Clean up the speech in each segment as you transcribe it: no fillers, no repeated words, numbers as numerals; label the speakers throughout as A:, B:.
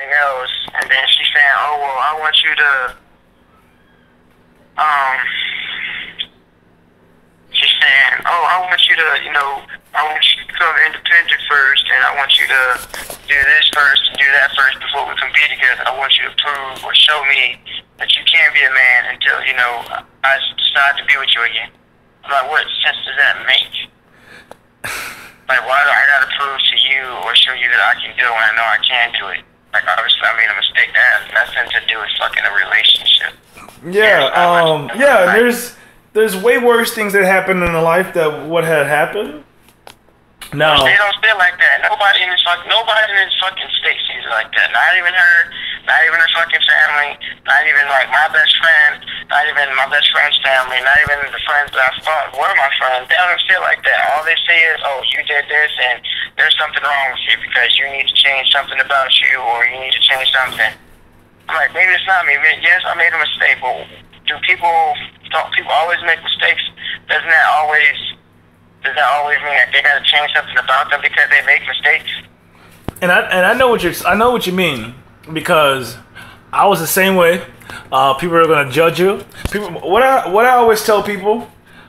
A: everything else, and then she's saying, oh, well, I want you to, she's saying, oh, I want you to, I want you to become independent first, and I want you to do this first and do that first before we can be together. I want you to prove or show me that you can be a man until, I decide to be with you again. I'm like, what sense does that make? Like, why do I gotta prove to you or show you that I can do it when I know I can do it? Like, obviously I made a mistake. That has nothing to do with fucking a relationship.
B: Yeah, there's way worse things that happen in life that what had happened. No.
A: They don't feel like that. Nobody in this fucking state sees it like that. Not even her, not even her fucking family, not even like my best friend, not even my best friend's family, not even the friends that I thought were my friends. They don't even feel like that. All they say is, oh, you did this and there's something wrong with you because you need to change something about you or you need to change something. I'm like, maybe it's not me. Yes, I made a mistake, but don't people always make mistakes? Doesn't that always mean that they gotta change something about them because they make mistakes?
B: And I know what you mean, because I was the same way. People are gonna judge you. What I always tell people,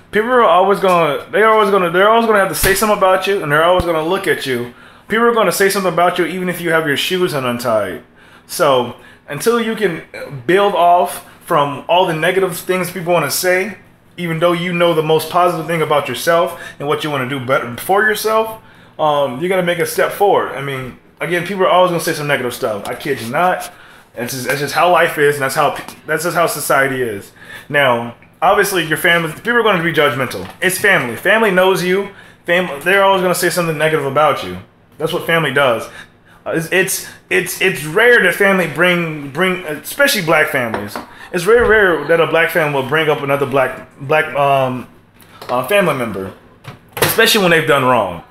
B: they're always gonna have to say something about you, and they're always gonna look at you. People are gonna say something about you even if you have your shoes untied. So until you can build off from all the negative things people want to say, even though you know the most positive thing about yourself and what you want to do better for yourself, you got to make a step forward. I mean, again, people are always going to say some negative stuff. I kid you not. That's just how life is, and that's just how society is. Now, obviously, your family, people are going to be judgmental. It's family. Family knows you. They're always going to say something negative about you. That's what family does. It's rare that family bring especially black families. It's very rare that a black family will bring up another black family member, especially when they've done wrong.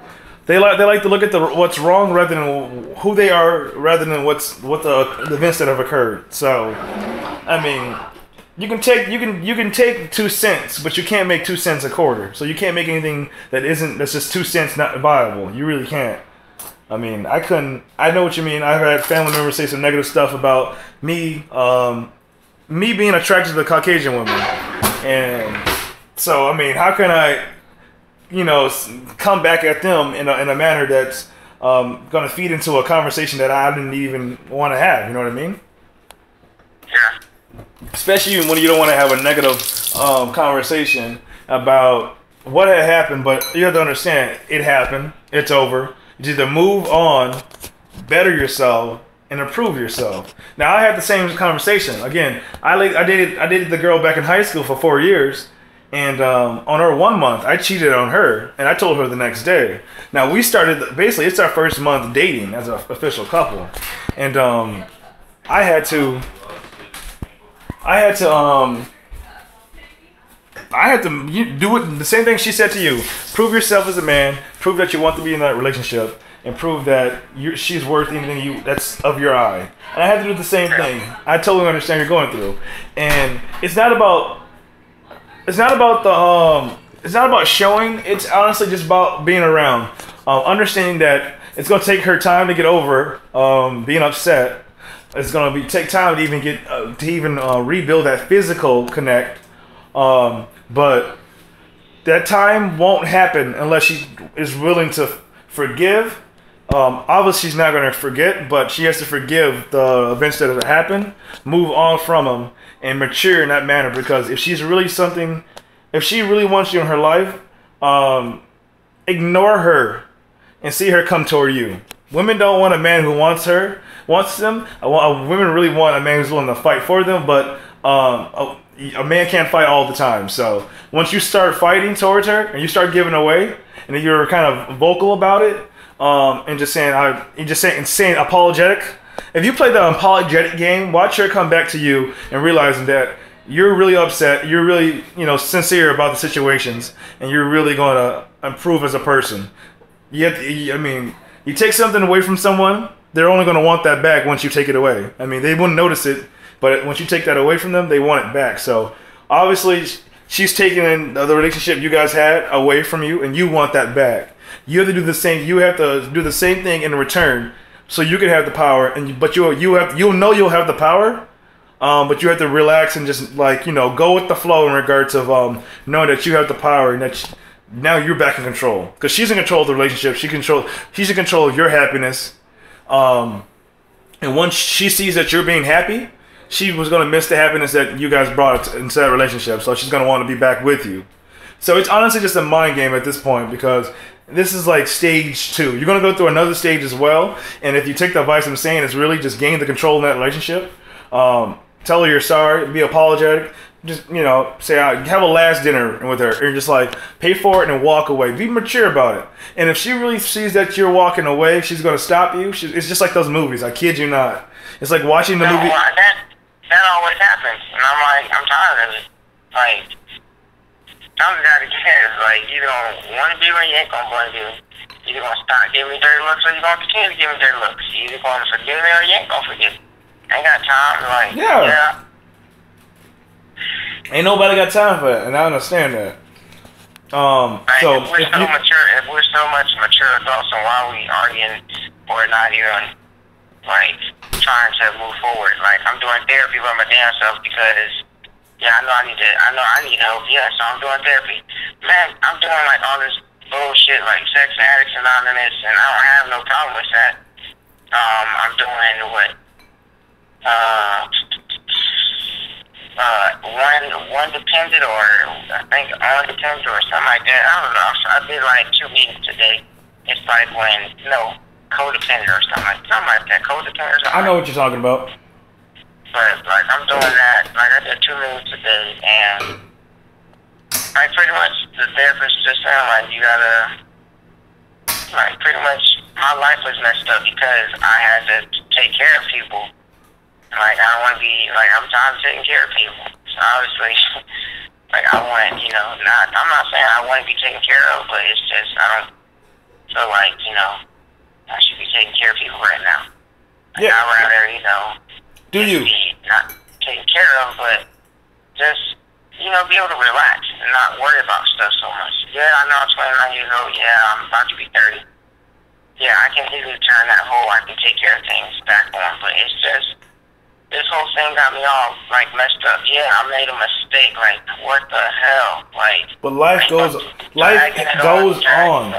B: They like to look at what's wrong rather than who they are, rather than what the events that have occurred. So, I mean, you can take 2 cents, but you can't make 2 cents a quarter. So you can't make anything that's just 2 cents not viable. You really can't. I mean, I know what you mean. I've had family members say some negative stuff about me. Me being attracted to Caucasian women, and so I mean, how can I, come back at them in a manner that's going to feed into a conversation that I didn't even want to have? You know what I mean?
A: Yeah.
B: Especially when you don't want to have a negative conversation about what had happened, but you have to understand it happened. It's over. You either move on, better yourself, and improve yourself. Now, I had the same conversation. Again, I dated the girl back in high school for 4 years, and on her 1 month, I cheated on her, and I told her the next day. Now, we started, basically, it's our first month dating as an official couple, and I had to do it, the same thing she said to you. Prove yourself as a man, prove that you want to be in that relationship, and prove that she's worth anything that's of your eye. And I had to do the same thing. I totally understand you're going through. And it's not about showing, it's honestly just about being around. Understanding that it's going to take her time to get over being upset. It's going to take time to even rebuild that physical connect. But that time won't happen unless she is willing to forgive. Obviously, she's not going to forget, but she has to forgive the events that have happened, move on from them, and mature in that manner. Because if she really wants you in her life, ignore her and see her come toward you. Women don't want a man who wants them. Women really want a man who's willing to fight for them, but a man can't fight all the time. So once you start fighting towards her and you start giving away, and you're kind of vocal about it, and just saying apologetic. If you play the apologetic game, watch her come back to you and realizing that you're really upset, you're really sincere about the situations, and you're really going to improve as a person. You take something away from someone, they're only going to want that back once you take it away. I mean, they wouldn't notice it, but once you take that away from them, they want it back. So obviously, she's taking the relationship you guys had away from you, and you want that back. You have to do the same. You have to do the same thing in return so you can have the power, but you'll know you'll have the power, but you have to relax and just like go with the flow in regards of knowing that you have the power and that now you're back in control because she's in control of the relationship. She's in control of your happiness, and once she sees that you're being happy, she was gonna miss the happiness that you guys brought into that relationship. So she's gonna want to be back with you. So it's honestly just a mind game at this point because this is like stage 2. You're gonna go through another stage as well, and if you take the advice I'm saying, it's really just gain the control in that relationship. Tell her you're sorry, be apologetic. Just say have a last dinner with her, and just like pay for it and walk away. Be mature about it. And if she really sees that you're walking away, she's gonna stop you. It's just like those movies. I kid you not. It's like watching the movie.
A: That always happens, and I'm like, I'm tired of it. Like, I'm not again. Like, you don't want to be where you ain't gonna want to be. You're gonna stop giving me dirty looks, or you're gonna continue to give me dirty looks. You either gonna forgive me, or you ain't gonna forgive me. I ain't got time. Like, yeah.
B: Ain't nobody got time for that, and I understand that.
A: Like, so if we're so much mature adults, so why are we arguing or not even like trying to move forward? Like, I'm doing therapy by my damn self because I know I need help. Yeah, so I'm doing therapy. Man, I'm doing like all this bullshit like Sex Addicts Anonymous, and I don't have no problem with that. I'm doing what? One dependent, or I think undependent, or something like that. I don't know. So I did like 2 meetings today. It's like codependent or something like that. Codependent or something.
B: I know what you're talking about.
A: But like I'm doing that. Like I did 2 meetings today, and like pretty much the therapist just saying like you gotta like pretty much my life was messed up because I had to take care of people. Like, I don't want to be, like, I'm tired of taking care of people. So, obviously, like, I want, I'm not saying I want to be taken care of, but it's just, I don't feel like, I should be taking care of people right now. Like, I'd rather,
B: do you?
A: Be not taken care of, but just, be able to relax and not worry about stuff so much. Yeah, I know I'm 29 years old. Yeah, I'm about to be 30. Yeah, I can easily turn that whole, I can take care of things back on, but it's just, this whole thing got me all, like, messed up. Yeah, I made a mistake. Like, what the hell? Like,
B: but life goes on.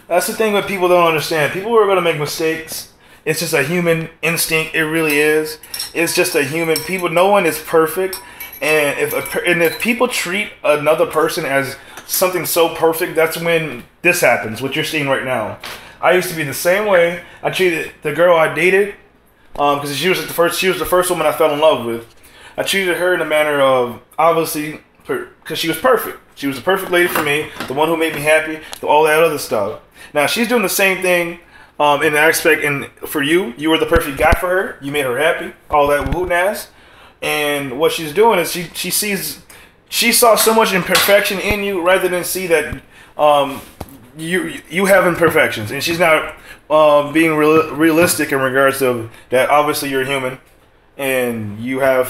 B: That's the thing that people don't understand. People are going to make mistakes. It's just a human instinct. It really is. It's just a human. No one is perfect. And if people treat another person as something so perfect, that's when this happens, what you're seeing right now. I used to be the same way. I treated the girl I dated, because she was the first woman I fell in love with. I treated her in a manner of, obviously, because she was perfect. She was the perfect lady for me, the one who made me happy, all that other stuff. Now, she's doing the same thing in the aspect, and for you were the perfect guy for her. You made her happy, all that woo-nass. And what she's doing is she saw so much imperfection in you rather than see that you have imperfections. And she's not being realistic in regards to that. Obviously, you're human, and you're a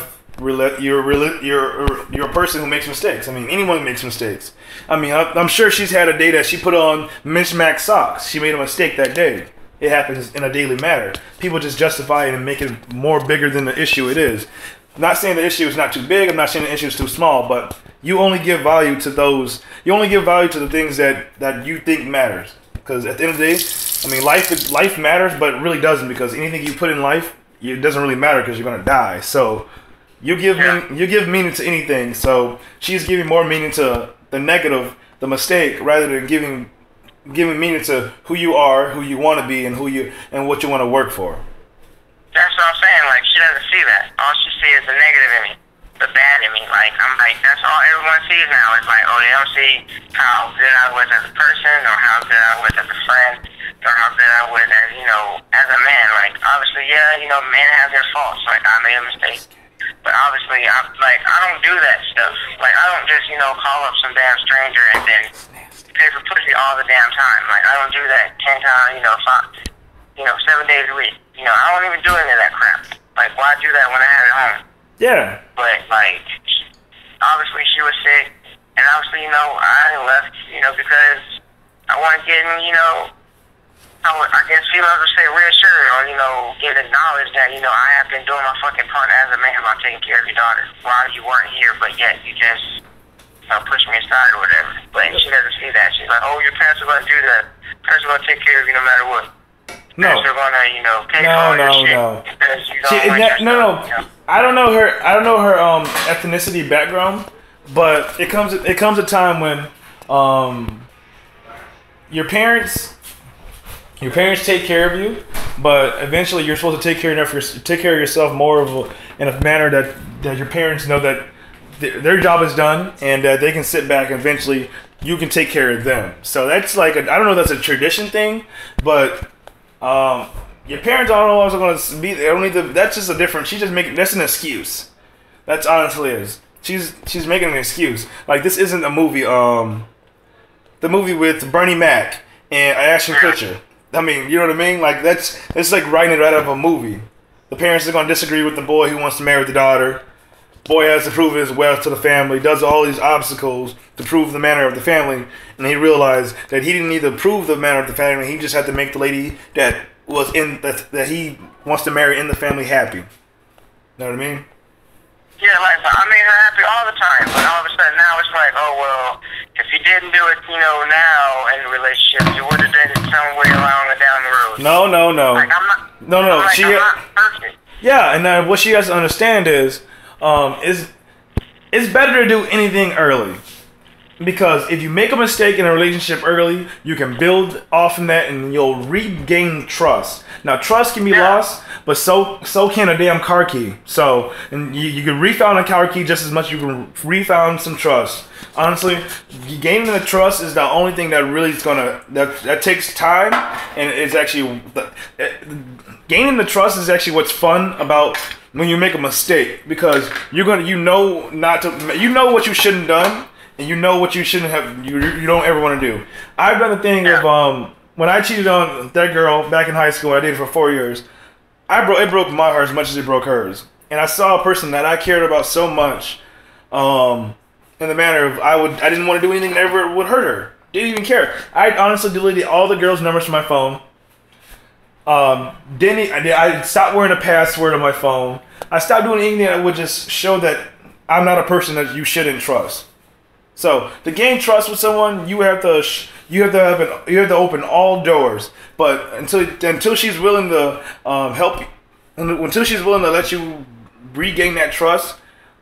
B: person who makes mistakes. I mean, anyone makes mistakes. I mean, I'm sure she's had a day that she put on mismatched socks. She made a mistake that day. It happens in a daily matter. People just justify it and make it more bigger than the issue it is. I'm not saying the issue is not too big. I'm not saying the issue is too small. But you only give value to those. You only give value to the things that you think matters. Because at the end of the day, I mean, life matters, but it really doesn't, because anything you put in life, it doesn't really matter because you're gonna die. So you give meaning to anything. So she's giving more meaning to the negative, the mistake, rather than giving meaning to who you are, who you want to be, and what you want to work for.
A: That's what I'm saying. Like, she doesn't see that. All she sees is the negative in me, the bad in me. Like, I'm like, that's all everyone sees now. It's like, oh, they don't see how good I was as a person, or how good I was as a friend, or how good I was as, as a man. Like, obviously, men have their faults. Like, I made a mistake. But obviously, I don't do that stuff. Like, I don't just, call up some damn stranger and then pay for pussy all the damn time. Like, I don't do that 10 times, 7 days a week. I don't even do any of that crap. Like, why do that when I have it home?
B: Yeah.
A: But, like, obviously she was sick, and obviously, I left, because I wasn't getting, I guess females would say reassured or, get acknowledged that, I have been doing my fucking part as a man by taking care of your daughter while you weren't here, but yet you just, push me aside or whatever. But she doesn't see that. She's like, oh, your parents are going to do that. Parents are going to take care of you no matter what.
B: No.
A: Parents are going to, pay for all your shit.
B: No. I don't know her ethnicity background, but it comes a time when your parents take care of you, but eventually you're supposed to take care of yourself more in a manner that your parents know that their job is done and that they can sit back and eventually you can take care of them. So that's like I don't know if that's a tradition thing, but your parents aren't always going to be. They don't need to. That's just a different. She's just making. That's an excuse. That's honestly is. She's making an excuse. Like this isn't a movie. The movie with Bernie Mac and Ashton Kutcher. I mean, you know what I mean? Like it's like writing it right out of a movie. The parents are going to disagree with the boy who wants to marry the daughter. Boy has to prove his wealth to the family. Does all these obstacles to prove the manner of the family, and he realized that he didn't need to prove the manner of the family. He just had to make the lady that he wants to marry in the family happy. Know what I mean?
A: Yeah, like I made her happy all the time, but all of a sudden now it's like, oh well, if you didn't do it, now in a relationship, you would have done it somewhere along the down the road.
B: No.
A: Like I'm not perfect.
B: Yeah, and what she has to understand is it's better to do anything early. Because if you make a mistake in a relationship early, you can build off from that and you'll regain trust. Now, trust can be lost, but so can a damn car key. So, and you can refound a car key just as much as you can refound some trust. Honestly, gaining the trust is the only thing that really is that takes time, and it's actually gaining the trust is actually what's fun about when you make a mistake, because you know what you shouldn't have done. And you know what you shouldn't have, you don't ever want to do. I've done the thing of, when I cheated on that girl back in high school, I dated for 4 years, it broke my heart as much as it broke hers. And I saw a person that I cared about so much, in the manner of, I didn't want to do anything that ever would hurt her. Didn't even care. I honestly deleted all the girls' numbers from my phone. I stopped wearing a password on my phone. I stopped doing anything that would just show that I'm not a person that you shouldn't trust. So to gain trust with someone, you have to open all doors. But until she's willing to help you, until she's willing to let you regain that trust,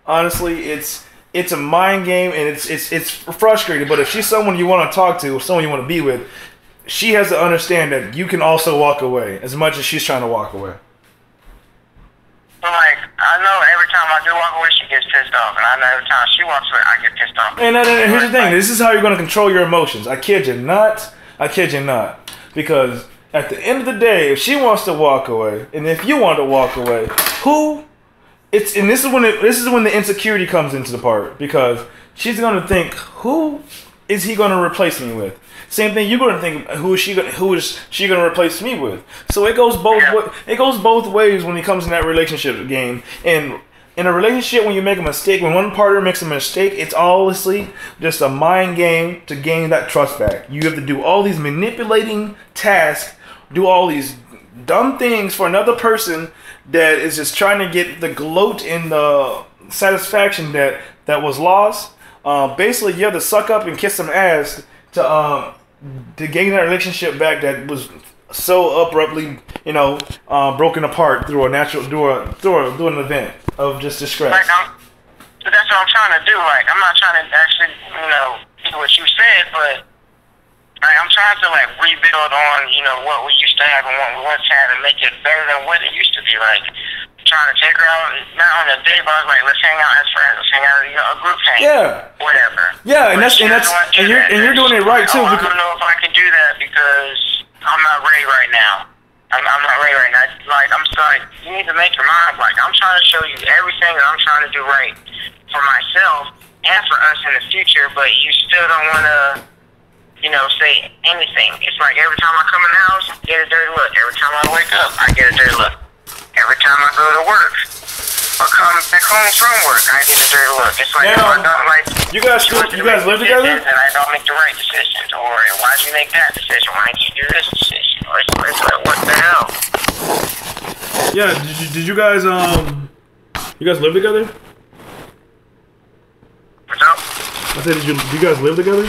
B: honestly, it's a mind game and it's frustrating. But if she's someone you want to talk to, or someone you want to be with, she has to understand that you can also walk away as much as she's trying to walk away.
A: Like, I know every time I do walk away, she gets pissed off. And I know every time she walks away, I get pissed off.
B: And here's the thing. This is how you're going to control your emotions. I kid you not. Because at the end of the day, if she wants to walk away, and if you want to walk away, this is when the insecurity comes into the part. Because she's going to think, who is he going to replace me with? Same thing, you're going to think, who is she going to replace me with? So it goes both ways when it comes in that relationship game. And in a relationship, when you make a mistake, when one partner makes a mistake, it's honestly just a mind game to gain that trust back. You have to do all these manipulating tasks, do all these dumb things for another person that is just trying to get the gloat and the satisfaction that was lost. Basically, you have to suck up and kiss some ass to gain that relationship back that was so abruptly, broken apart through an event of just distress.
A: Like, that's what I'm trying to do. Like, I'm not trying to actually, do what you said, but like, I'm trying to rebuild on, what we used to have and what we once had, and make it better than what it used to be. Like, trying to take her out, not on a date, but I was like, let's hang out as friends, let's hang out, a group hang, whatever.
B: Yeah, and you're doing it right too.
A: I don't know if I can do that because I'm not ready right now. I'm not ready right now. Like, I'm sorry, you need to make your mind. Like, I'm trying to show you everything that I'm trying to do right for myself and for us in the future, but you still don't want to, say anything. It's like every time I come in the house, I get a dirty look. Every time I wake up, I get a dirty look. Every time I go to work or come back home from work, I get a dirty look. It's like,
B: now,
A: I don't like.
B: You guys live together?
A: And I don't make the right decisions. Or why'd you make that decision? Why didn't you do this decision? It's like, what the hell?
B: Yeah, did you guys live together?
A: What's up?
B: I said, do you guys live together?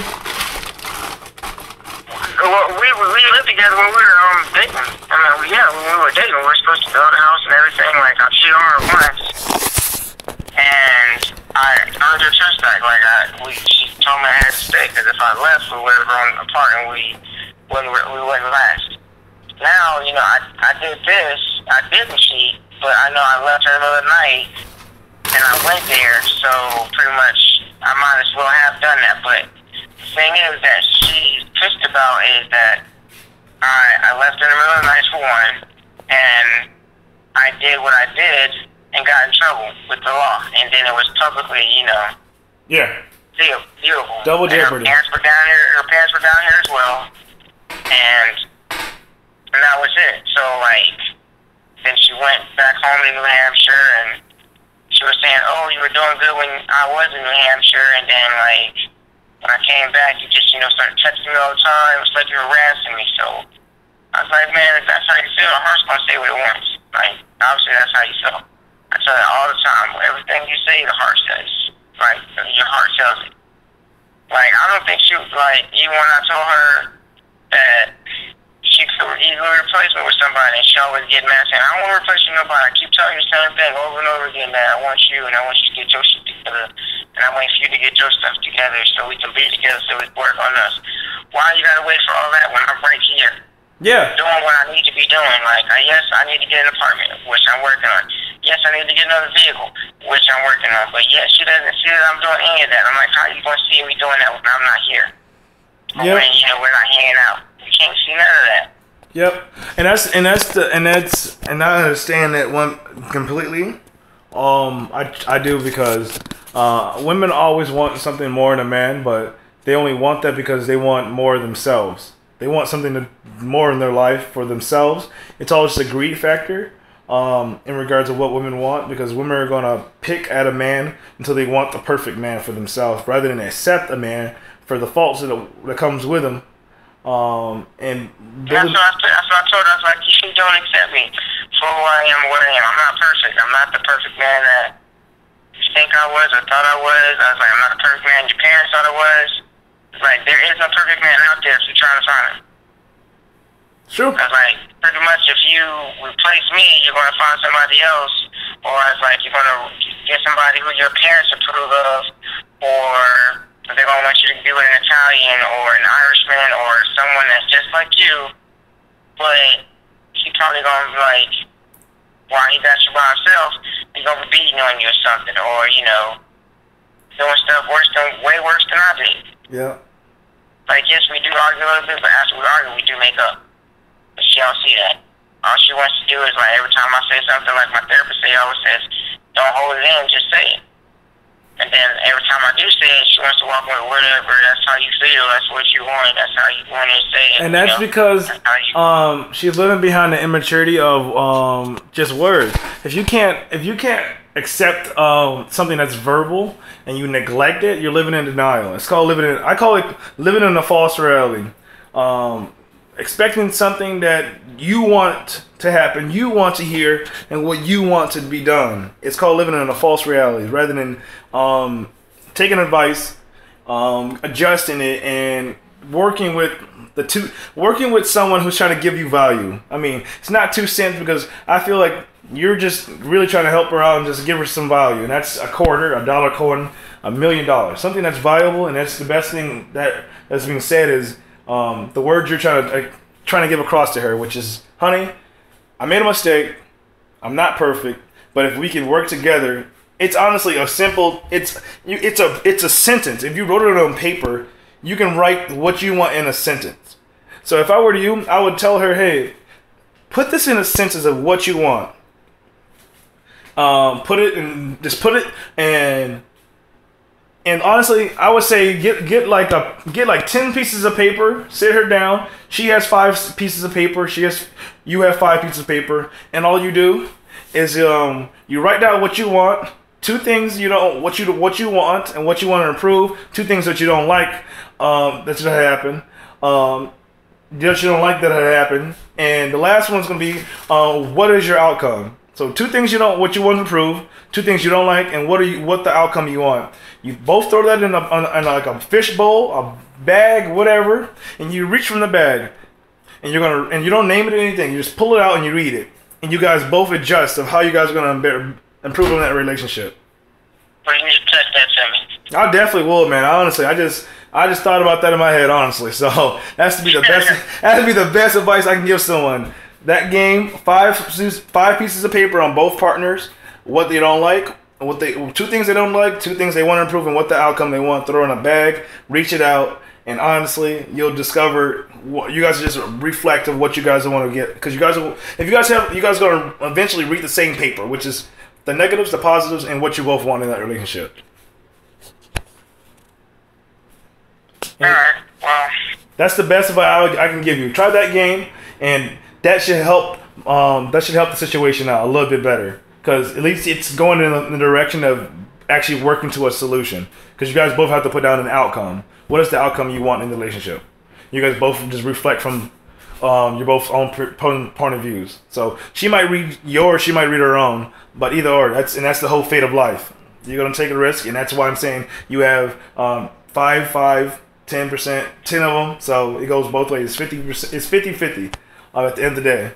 A: Well, we lived together when we were dating. I mean, yeah, when we were dating, we were supposed to build a house and everything. Like, I cheated on her once, and I earned her trust back. Like, she told me I had to stay because if I left, we would have grown apart and we wouldn't last. Now, you know, I did this. I didn't cheat, but I know I left her the other night, and I went there, so pretty much I might as well have done that. But the thing is that she's pissed about is that I left her in the middle of the night for one, and I did what I did and got in trouble with the law, and then it was publicly, you know, viewable.
B: Double jeopardy.
A: Her parents were down here. Her parents were down here as well, and that was it. So like, then she went back home to New Hampshire, and she was saying, "Oh, you were doing good when I was in New Hampshire," and then like when I came back, you just, you know, started texting me all the time. It was like you were harassing me. So I was like, man, if that's how you feel, the heart's gonna say what it wants. Like, obviously that's how you feel. I tell you all the time, everything you say, the heart says. Like, your heart tells it. Like, I don't think she was like, even when I told her that she could easily replace me with somebody, and she always get mad saying, I don't want to replace you with nobody. I keep telling you the same thing over and over again, that I want you, and I want you to get your shit together, and I want you to get your stuff together so we can be together, so we can work on us. Why you gotta wait for all that when I'm right here?
B: Yeah.
A: Doing what I need to be doing. Like, yes, I need to get an apartment, which I'm working on. Yes, I need to get another vehicle, which I'm working on. But yes, she doesn't see that I'm doing any of that. I'm like, how are you going to see me doing that when I'm not here?
B: Yep.
A: When, you know, we're not hanging out. You can't see none of that.
B: Yep. And I understand that one completely. I do, because women always want something more in a man, but they only want that because they want more themselves. They want something more in their life for themselves. It's all just a greed factor in regards to what women want, because women are going to pick at a man until they want the perfect man for themselves, rather than accept a man for the faults that comes with him. And
A: that's what I told her. I was like, you don't accept me for who I am, what I am. I'm not perfect. I'm not the perfect man that you think I was or thought I was. I was like, I'm not the perfect man your parents thought I was. Like, there is no perfect man out there if you're trying to find him.
B: True.
A: I was like, pretty much if you replace me, you're going to find somebody else. Or I was like, you're going to get somebody who your parents approve of, or they're going to want you to be with an Italian or an Irishman or someone that's just like you, but he probably going to be like, while he got you by himself, he's going to be beating on you or something, or, you know, doing stuff way worse than I did.
B: Yeah.
A: Like, yes, we do argue a little bit, but after we argue, we do make up. But she don't see that. All she wants to do is, like, every time I say something, like my therapist always says, don't hold it in, just say it. And then every time I do say it, she wants to walk away, whatever, that's how you feel, that's what you want, that's how you want to say it.
B: And that's because she's living behind the immaturity of just words. If you can't accept something that's verbal and you neglect it, you're living in denial. It's called I call it living in a false reality. Expecting something that you want to happen, you want to hear, and what you want to be done. It's called living in a false reality, rather than taking advice, adjusting it, and working with someone who's trying to give you value. I mean, it's not 2 cents, because I feel like you're just really trying to help her out and just give her some value, and that's a quarter, a dollar coin, $1 million, something that's valuable. And that's the best thing that's being said is the words you're trying to give across to her, which is, honey, I made a mistake, I'm not perfect, but if we can work together. It's honestly a simple. It's a sentence. If you wrote it on paper, you can write what you want in a sentence. So if I were you, I would tell her, hey, put this in a sentence of what you want. Put it and honestly, I would say get like 10 pieces of paper. Sit her down. She has 5 pieces of paper. You have 5 pieces of paper, and all you do is you write down what you want. 2 things you don't, what you want and what you want to improve. 2 things that you don't like that's gonna happen. that you don't like that had happened, and the last one's gonna be what is your outcome. So two things what you want to improve, two things you don't like, and what the outcome you want. You both throw that in like a fish bowl, a bag, whatever, and you reach from the bag, and you don't name it anything. You just pull it out and you read it, and you guys both adjust of how you guys are gonna improve on that relationship.
A: Well, you need to text that to me.
B: I definitely will, man. Honestly, I just thought about that in my head, honestly. So that's to be the best. That would be the best advice I can give someone. That game, five pieces of paper on both partners, what they don't like, two things they don't like, two things they want to improve, and what the outcome they want. Throw in a bag, reach it out, and honestly, you'll discover you guys just reflect of what you guys want to get. Because you guys going to eventually read the same paper, which is the negatives, the positives, and what you both want in that relationship.
A: All right. Well,
B: that's the best advice I can give you. Try that game, and that should help. That should help the situation out a little bit better, because at least it's going in the direction of actually working to a solution. Because you guys both have to put down an outcome. What is the outcome you want in the relationship? You guys both just reflect from your both own point of views. So she might read yours, she might read her own, but either or, that's the whole fate of life. You're gonna take a risk, and that's why I'm saying you have 5, 10%, 10 of them. So it goes both ways. 50%. It's 50-50 at the end of the day.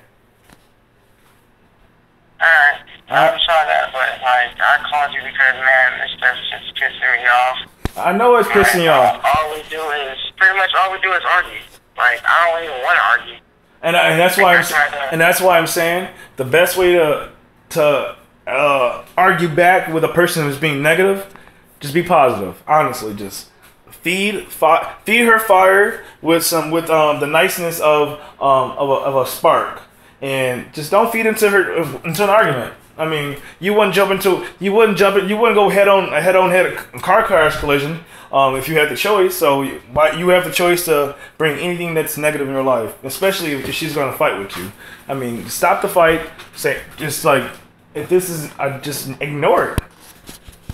A: Alright. I'm sorry that, but I called you because, man, this stuff is just pissing me off.
B: I know it's pissing you off.
A: All we do is argue. Like, I don't even want to argue.
B: And that's why I'm saying the best way to argue back with a person who's being negative, just be positive. Honestly, just feed her fire with the niceness of a spark, and just don't feed into an argument. I mean, you wouldn't go head on car crash collision if you had the choice. So you have the choice to bring anything that's negative in your life, especially if she's going to fight with you. I mean, stop the fight. Say just like, if this is, just ignore it.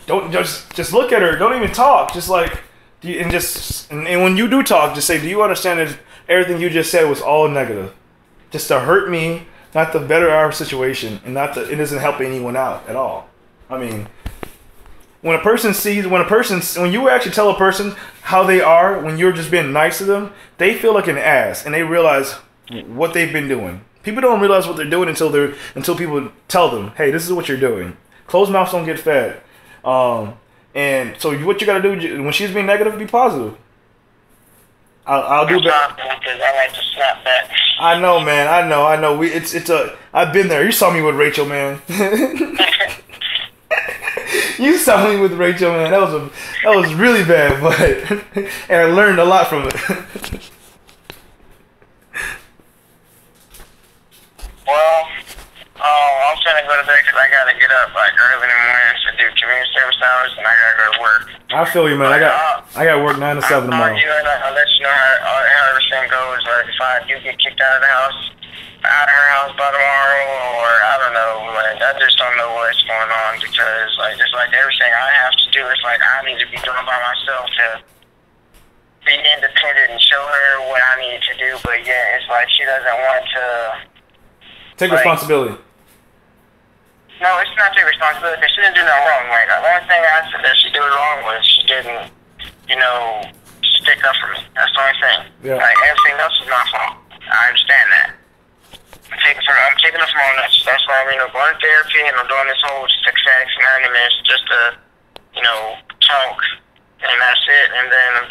B: Don't just look at her. Don't even talk. Just like, and when you do talk, just say, do you understand that everything you just said was all negative, just to hurt me, not to better our situation, and it doesn't help anyone out at all. I mean, when you actually tell a person how they are, when you're just being nice to them, they feel like an ass, and they realize what they've been doing. People don't realize what they're doing until people tell them, hey, this is what you're doing. Closed mouths don't get fed. And so what you gotta do when she's being negative, be positive. I'll do better.
A: Because I like to snap back.
B: I know, man. I know. I've been there. You saw me with Rachel, man. You saw me with Rachel, man. That was really bad, but and I learned a lot from it.
A: Well, I'm trying to go to bed because I gotta get up like early in the morning to do community service hours, and I gotta go to work.
B: I feel you, man. I got work 9 to 7 tomorrow.
A: I'll let you know how everything goes. Like if I do get kicked out of her house by tomorrow, or I don't know. Like I just don't know what's going on, because like just like everything I have to do, it's like I need to be doing by myself to be independent and show her what I need to do. But yeah, it's like she doesn't want to
B: take responsibility.
A: No, it's not take responsibility, because she didn't do nothing wrong. Like, the only thing I said that she did wrong was she didn't, stick up for me. That's the only thing.
B: Yeah.
A: Like, everything else is my fault. I understand that. I'm taking her from all that. That's why I'm, going to therapy, and I'm doing this whole Success Anonymous just to, talk, and that's it. And then I'm